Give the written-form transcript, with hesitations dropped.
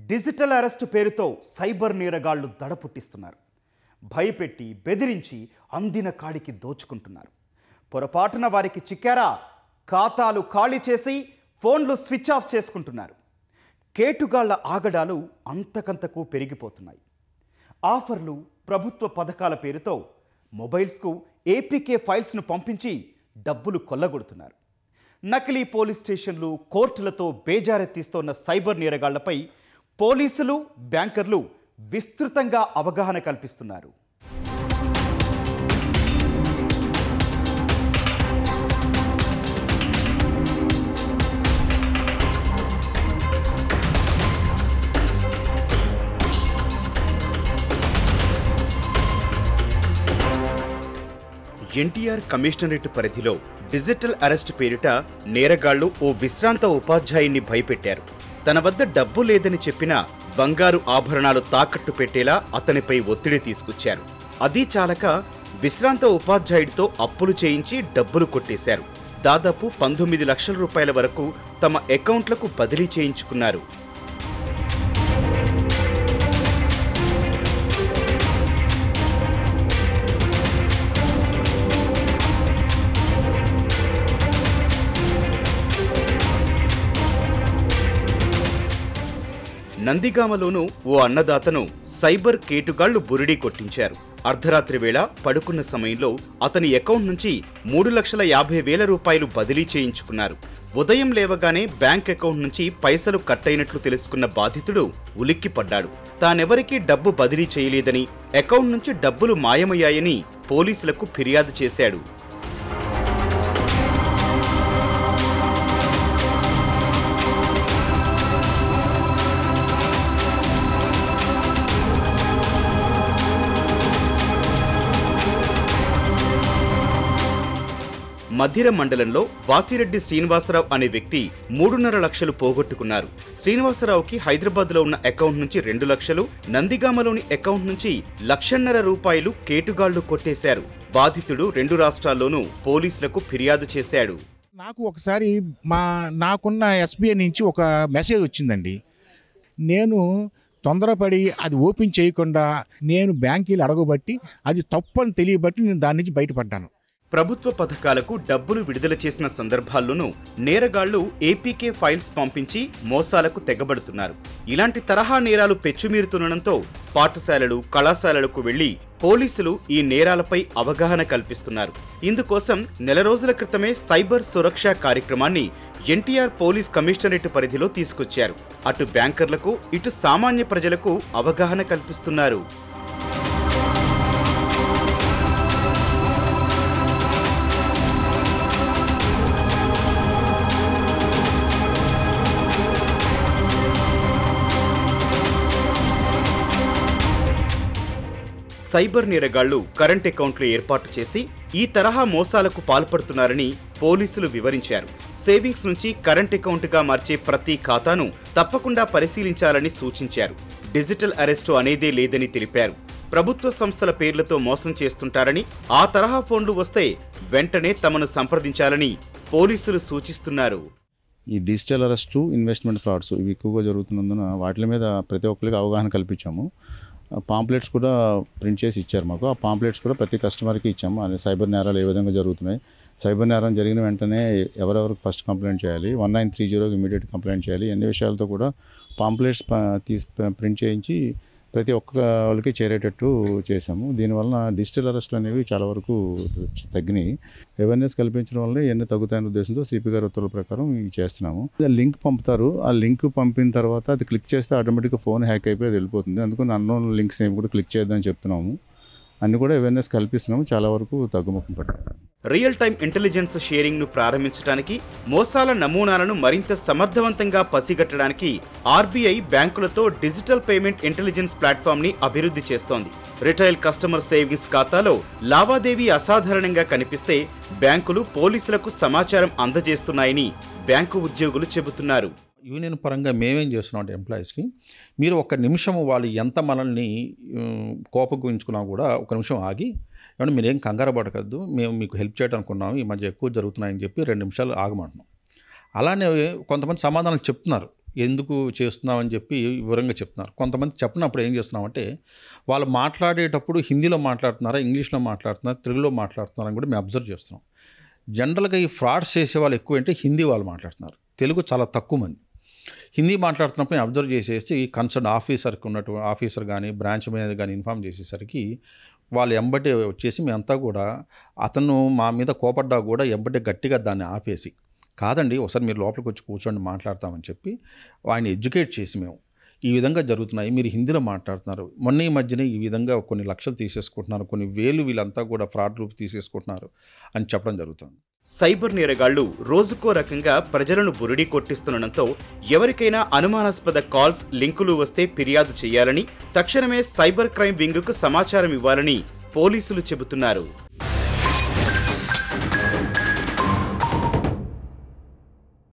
Digital arrest పేరుతో cyber నేరగాళ్లు దడ పుట్టిస్తున్నారు. భయపెట్టి బెదిరించి అందిన కాడికి దోచుకుంటున్నారు. పొరపాటున వారికి చిక్కారా ఖాతాలు ఖాళీ చేసి ఫోన్లు స్విచ్ ఆఫ్ చేసుకుంటున్నారు. కేటుగాళ్ల ఆగడాలు అంతకంతకు పెరిగిపోతున్నాయి. ఆఫర్లు, ప్రభుత్వ పథకాల పేరుతో మొబైల్స్కు ఏపీకే ఫైల్స్ను పంపించి డబ్బులు కొల్లగొడుతున్నారు. నకిలీ పోలీస్ స్టేషన్లు, కోర్టులతో బేజారెత్తిస్తోన్న సైబర్ నేరగాళ్లపై పోలీసులు, బ్యాంకర్లు విస్తృతంగా అవగాహన కల్పిస్తున్నారు. ఎన్టీఆర్ కమిషనరేట్ పరిధిలో డిజిటల్ అరెస్ట్ పేరిట నేరగాళ్లు ఓ విశ్రాంత ఉపాధ్యాయుణ్ణి భయపెట్టారు. తన వద్ద డబ్బు లేదని చెప్పినా బంగారు ఆభరణాలు తాకట్టు పెట్టేలా అతనిపై ఒత్తిడి తీసుకొచ్చారు. అదీ చాలక విశ్రాంత ఉపాధ్యాయుడితో అప్పులు చేయించి డబ్బులు కొట్టేశారు. దాదాపు 19 లక్షల రూపాయల వరకు తమ అకౌంట్లకు బదిలీ చేయించుకున్నారు. నందిగామలోనూ ఓ అన్నదాతను సైబర్ కేటుగాళ్లు బురిడీ కొట్టించారు. అర్ధరాత్రి వేళ పడుకున్న సమయంలో అతని అకౌంట్ నుంచి 3,50,000 రూపాయలు బదిలీ చేయించుకున్నారు. ఉదయం లేవగానే బ్యాంక్ అకౌంట్ నుంచి పైసలు కట్ అయినట్లు తెలుసుకున్న బాధితుడు ఉలిక్కిపడ్డాడు. తానెవరికీ డబ్బు బదిలీ చేయలేదని, అకౌంట్ నుంచి డబ్బులు మాయమయ్యాయని పోలీసులకు ఫిర్యాదు చేశాడు. మధిర మండలంలో వాసిరెడ్డి శ్రీనివాసరావు అనే వ్యక్తి 3.5 లక్షలు పోగొట్టుకున్నారు. శ్రీనివాసరావుకి హైదరాబాద్లో ఉన్న అకౌంట్ నుంచి 2 లక్షలు, నందిగామలోని అకౌంట్ నుంచి 1.5 లక్షల రూపాయలు కేటుగాళ్లు కొట్టేశారు. బాధితుడు 2 రాష్ట్రాల్లోనూ పోలీసులకు ఫిర్యాదు చేశాడు. నాకు ఒకసారి నాకున్న ఎస్బీఐ నుంచి ఒక మెసేజ్ వచ్చిందండి. నేను తొందరపడి అది ఓపెన్ చేయకుండా నేను బ్యాంకీలు అడగబట్టి అది తప్పు అని తెలియబట్టి నేను దాని నుంచి బయటపడ్డాను. ప్రభుత్వ పథకాలకు డబ్బులు విడుదల చేసిన సందర్భాల్లోనూ నేరగాళ్లు ఏపీకే ఫైల్స్ పంపించి మోసాలకు తెగబడుతున్నారు. ఇలాంటి తరహా నేరాలు పెచ్చుమీరుతుండటంతో పాఠశాలలు, కళాశాలలకు వెళ్లి పోలీసులు ఈ నేరాలపై అవగాహన కల్పిస్తున్నారు. ఇందుకోసం నెల రోజుల క్రితమే సైబర్ సురక్ష కార్యక్రమాన్ని ఎన్టీఆర్ పోలీస్ కమిషనరేట్ పరిధిలో తీసుకొచ్చారు. అటు బ్యాంకర్లకు, ఇటు సామాన్య ప్రజలకు అవగాహన కల్పిస్తున్నారు. సైబర్ నేరగాళ్లు కరెంట్ అకౌంట్లు ఏర్పాటు చేసి ఈ తరహా మోసాలకు పాల్పడుతున్నారని పోలీసులు వివరించారు. సేవింగ్స్ నుంచి కరెంట్ అకౌంట్గా మార్చే ప్రతి ఖాతాను తప్పకుండా పరిశీలించాలని సూచించారు. డిజిటల్ అరెస్టు అనేదే లేదని తెలిపారు. ప్రభుత్వ సంస్థల పేర్లతో మోసం చేస్తుంటారని, ఆ తరహా ఫోన్లు వస్తే వెంటనే తమను సంప్రదించాలని పోలీసులు సూచిస్తున్నారు. ఈ డిజిటల్ అరెస్టు, ఇన్వెస్ట్మెంట్ ఫ్రాడ్స్ ఇవి ఎక్కువగా జరుగుతున్నందున వాటి మీద ప్రతి ఒక్కరికి అవగాహన కల్పించాము. పాంప్లెట్స్ కూడా ప్రింట్ చేసి ఇచ్చారు మాకు. ఆ పాంప్లెట్స్ కూడా ప్రతి కస్టమర్కి ఇచ్చాము. అదే సైబర్ నేరాలు ఏ విధంగా జరుగుతున్నాయి, సైబర్ నేరం జరిగిన వెంటనే ఎవరెవరికి ఫస్ట్ కంప్లైంట్ చేయాలి, 1930కి ఇమీడియట్ కంప్లైంట్ చేయాలి, అన్ని విషయాలతో కూడా పాంప్లెట్స్ ప్రింట్ చేయించి ప్రతి ఒక్క వాళ్ళకి చేరేటట్టు చేశాము. దీనివల్ల డిజిటల్ అరెస్టులు అనేవి చాలా వరకు తగ్గినాయి. అవేర్నెస్ కల్పించడం వల్ల ఎన్ని తగ్గుతాయనే ఉద్దేశంతో సిపి గారి ఉత్తర్వుల ప్రకారం ఇవి చేస్తున్నాము. లింక్ పంపుతారు. ఆ లింక్ పంపిన తర్వాత అది క్లిక్ చేస్తే ఆటోమేటిక్గా ఫోన్ హ్యాక్ అయిపోయి అది వెళ్ళిపోతుంది. అందుకని అన్నోన్ లింక్స్ ఏమి కూడా క్లిక్ చేద్దామని చెప్తున్నాము. అన్ని కూడా అవేర్నెస్ కల్పిస్తున్నాము. చాలా వరకు తగ్గుముఖం పట్టాయి. రియల్ టైమ్ ఇంటెలిజెన్స్ షేరింగ్ ను ప్రారంభించడానికి, మోసాల నమూనాలను మరింత సమర్థవంతంగా పసిగట్టడానికి ఆర్బీఐ బ్యాంకులతో డిజిటల్ పేమెంట్ ఇంటెలిజెన్స్ ప్లాట్ఫామ్ ని అభివృద్ధి చేస్తోంది. రిటైల్ కస్టమర్ సేవింగ్స్ ఖాతాలో లావాదేవీ అసాధారణంగా కనిపిస్తే బ్యాంకులు పోలీసులకు సమాచారం అందజేస్తున్నాయని బ్యాంకు ఉద్యోగులు చెబుతున్నారు. యూనియన్ పరంగా మేమేం చేస్తున్నాం అంటే ఎంప్లాయీస్కి, మీరు ఒక్క నిమిషం వాళ్ళు ఎంత మనల్ని కోపగించుకున్నా కూడా ఒక నిమిషం ఆగి, ఏమన్నా మీరేం కంగారు పడకద్దు, మేము మీకు హెల్ప్ చేయడం అనుకున్నాము, ఈ మధ్య ఎక్కువ జరుగుతున్నాయని చెప్పి 2 నిమిషాలు ఆగమంటున్నాం. అలానే కొంతమంది సమాధానాలు చెప్తున్నారు. ఎందుకు చేస్తున్నామని చెప్పి వివరంగా చెప్తున్నారు. కొంతమంది చెప్పినప్పుడు ఏం చేస్తున్నామంటే వాళ్ళు మాట్లాడేటప్పుడు హిందీలో మాట్లాడుతున్నారా, ఇంగ్లీష్లో మాట్లాడుతున్నారా, తెలుగులో మాట్లాడుతున్నారా అని కూడా మేము అబ్జర్వ్ చేస్తున్నాం. జనరల్గా ఈ ఫ్రాడ్స్ చేసే వాళ్ళు ఎక్కువ అంటే హిందీ వాళ్ళు మాట్లాడుతున్నారు, తెలుగు చాలా తక్కువ మంది. హిందీ మాట్లాడుతున్నప్పుడు మేము అబ్జర్వ్ చేసేసి కన్సర్న్ ఆఫీసర్ కానీ బ్రాంచ్ మీద కానీ ఇన్ఫామ్ చేసేసరికి వాళ్ళు ఎంబటే వచ్చేసి మేమంతా కూడా అతను మా మీద కోపడ్డా కూడా ఎంబటే గట్టిగా దాన్ని ఆపేసి, కాదండి ఒకసారి మీరు లోపలికి వచ్చి కూర్చోండి మాట్లాడతామని చెప్పి ఆయన ఎడ్యుకేట్ చేసి మేము ఈ విధంగా జరుగుతున్నాయి, మీరు హిందీలో మాట్లాడుతున్నారు, మొన్న ఈ మధ్యనే ఈ విధంగా కొన్ని లక్షలు తీసేసుకుంటున్నారు, కొన్ని వేలు వీళ్ళంతా కూడా ఫ్రాడ్ రూపు తీసేసుకుంటున్నారు అని చెప్పడం జరుగుతుంది. సైబర్ నేరగాళ్లు రోజుకో రకంగా ప్రజలను బురిడి కొట్టిస్తుండటంతో ఎవరికైనా అనుమానాస్పద కాల్స్, లింకులు వస్తే ఫిర్యాదు చేయాలని, తక్షణమే సైబర్ క్రైమ్ వింగ్కు సమాచారం ఇవ్వాలని పోలీసులు చెబుతున్నారు.